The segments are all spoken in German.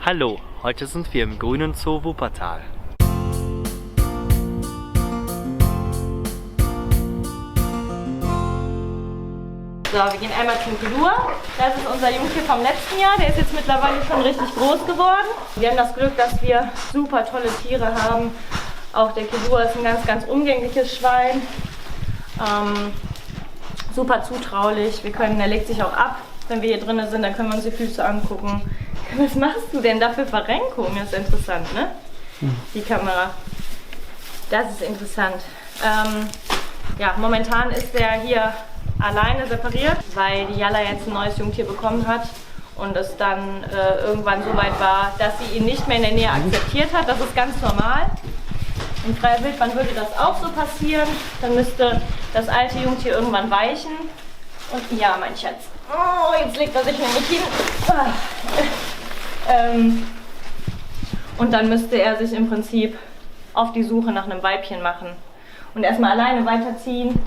Hallo, heute sind wir im Grünen Zoo Wuppertal. So, wir gehen einmal zum Killua. Das ist unser Jungtier vom letzten Jahr. Der ist jetzt mittlerweile schon richtig groß geworden. Wir haben das Glück, dass wir super tolle Tiere haben. Auch der Killua ist ein ganz umgängliches Schwein. Super zutraulich. Er legt sich auch ab. Wenn wir hier drinnen sind, dann können wir uns die Füße angucken. Was machst du denn da für Verrenkungen? Das ist interessant, ne? Die Kamera. Das ist interessant. Ja, momentan ist der hier alleine separiert, weil die Jalla jetzt ein neues Jungtier bekommen hat und es dann irgendwann so weit war, dass sie ihn nicht mehr in der Nähe akzeptiert hat. Das ist ganz normal. In freier Wildbahn würde das auch so passieren. Dann müsste das alte Jungtier irgendwann weichen. Und ja, mein Schatz. Oh, jetzt legt er sich nämlich hin. Und dann müsste er sich im Prinzip auf die Suche nach einem Weibchen machen und erstmal alleine weiterziehen.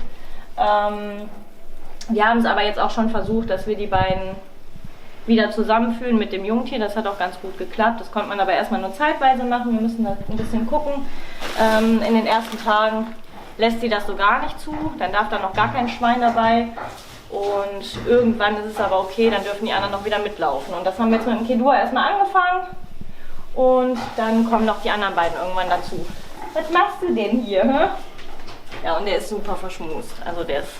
Wir haben es aber jetzt auch schon versucht, dass wir die beiden wieder zusammenführen mit dem Jungtier. Das hat auch ganz gut geklappt. Das konnte man aber erstmal nur zeitweise machen. Wir müssen da ein bisschen gucken. In den ersten Tagen lässt sie das so gar nicht zu. Dann darf da noch gar kein Schwein dabei. Und irgendwann ist es aber okay, dann dürfen die anderen noch wieder mitlaufen. Und das haben wir jetzt mit dem Killua erstmal angefangen. Und dann kommen noch die anderen beiden irgendwann dazu. Was machst du denn hier? Hä? Ja, und der ist super verschmust. Also der ist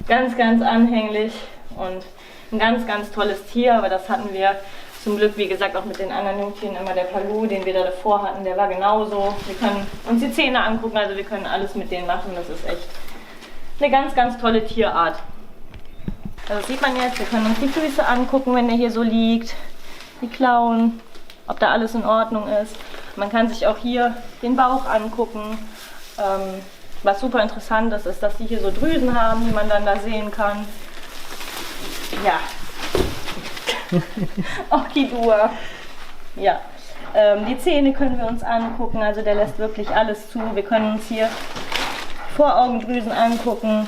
ganz anhänglich und ein ganz tolles Tier. Aber das hatten wir zum Glück, wie gesagt, auch mit den anderen Jungtieren. Immer der Palu, den wir da davor hatten, der war genauso. Wir können uns die Zähne angucken, also wir können alles mit denen machen. Das ist echt eine ganz tolle Tierart. Also das sieht man jetzt, wir können uns die Füße angucken, wenn der hier so liegt, die Klauen, ob da alles in Ordnung ist. Man kann sich auch hier den Bauch angucken. Was super interessant ist, ist, dass die hier so Drüsen haben, die man dann da sehen kann. Ja. Auch Killua. Ja. Die Zähne können wir uns angucken, also der lässt wirklich alles zu. Wir können uns hier Voraugendrüsen angucken,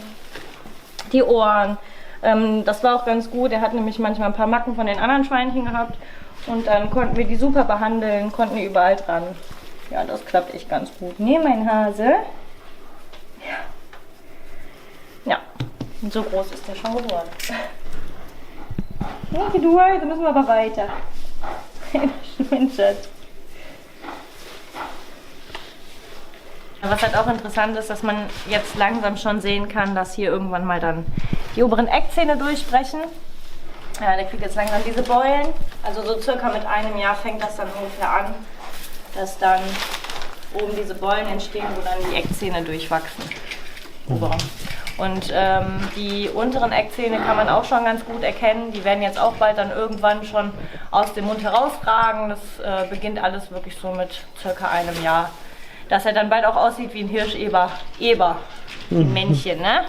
die Ohren. Das war auch ganz gut, er hat nämlich manchmal ein paar Macken von den anderen Schweinchen gehabt und dann konnten wir die super behandeln, konnten überall dran. Ja, das klappt echt ganz gut. Nee, mein Hase. Ja, und so groß ist der schon geworden. Okay, du, jetzt müssen wir aber weiter. Mein Schatz. Was halt auch interessant ist, dass man jetzt langsam schon sehen kann, dass hier irgendwann mal dann die oberen Eckzähne durchbrechen. Ja, der kriegt jetzt langsam diese Beulen. Also so circa mit einem Jahr fängt das dann ungefähr an, dass dann oben diese Beulen entstehen, wo dann die Eckzähne durchwachsen. Und die unteren Eckzähne kann man auch schon ganz gut erkennen. Die werden jetzt auch bald dann irgendwann schon aus dem Mund herausragen. Das beginnt alles wirklich so mit circa einem Jahr. Dass er dann bald auch aussieht wie ein Hirscheber. Ein Männchen, ne?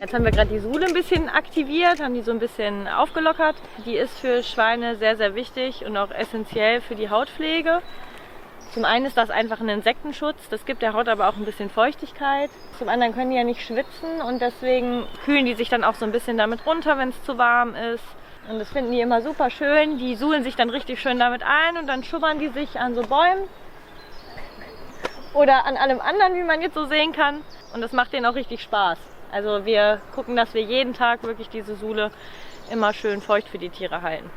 Jetzt haben wir gerade die Sule ein bisschen aktiviert, haben die so ein bisschen aufgelockert. Die ist für Schweine sehr wichtig und auch essentiell für die Hautpflege. Zum einen ist das einfach ein Insektenschutz, das gibt der Haut aber auch ein bisschen Feuchtigkeit. Zum anderen können die ja nicht schwitzen und deswegen kühlen die sich dann auch so ein bisschen damit runter, wenn es zu warm ist. Und das finden die immer super schön. Die suhlen sich dann richtig schön damit ein und dann schubbern die sich an so Bäumen oder an allem anderen, wie man jetzt so sehen kann. Und das macht denen auch richtig Spaß. Also wir gucken, dass wir jeden Tag wirklich diese Sule immer schön feucht für die Tiere halten.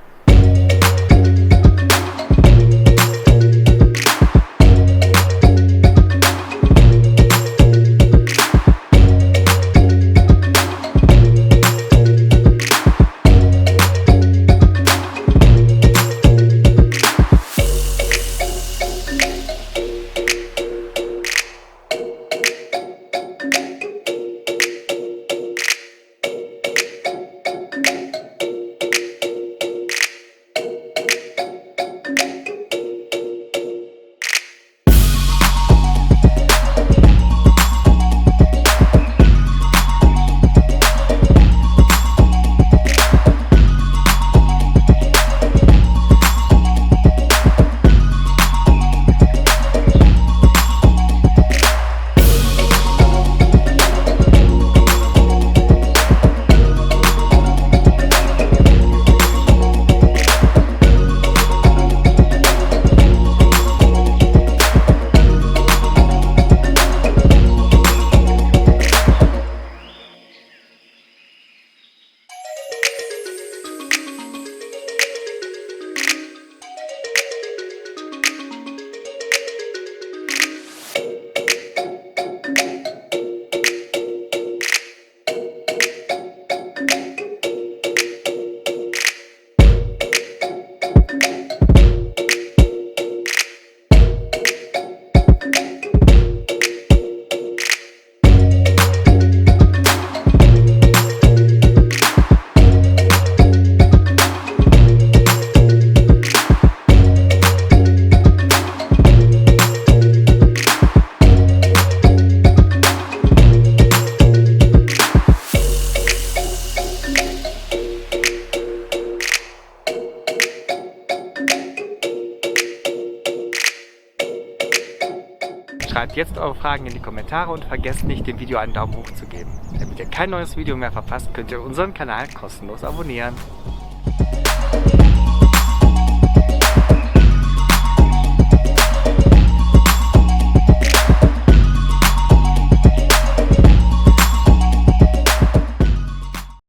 Schreibt jetzt eure Fragen in die Kommentare und vergesst nicht, dem Video einen Daumen hoch zu geben. Damit ihr kein neues Video mehr verpasst, könnt ihr unseren Kanal kostenlos abonnieren.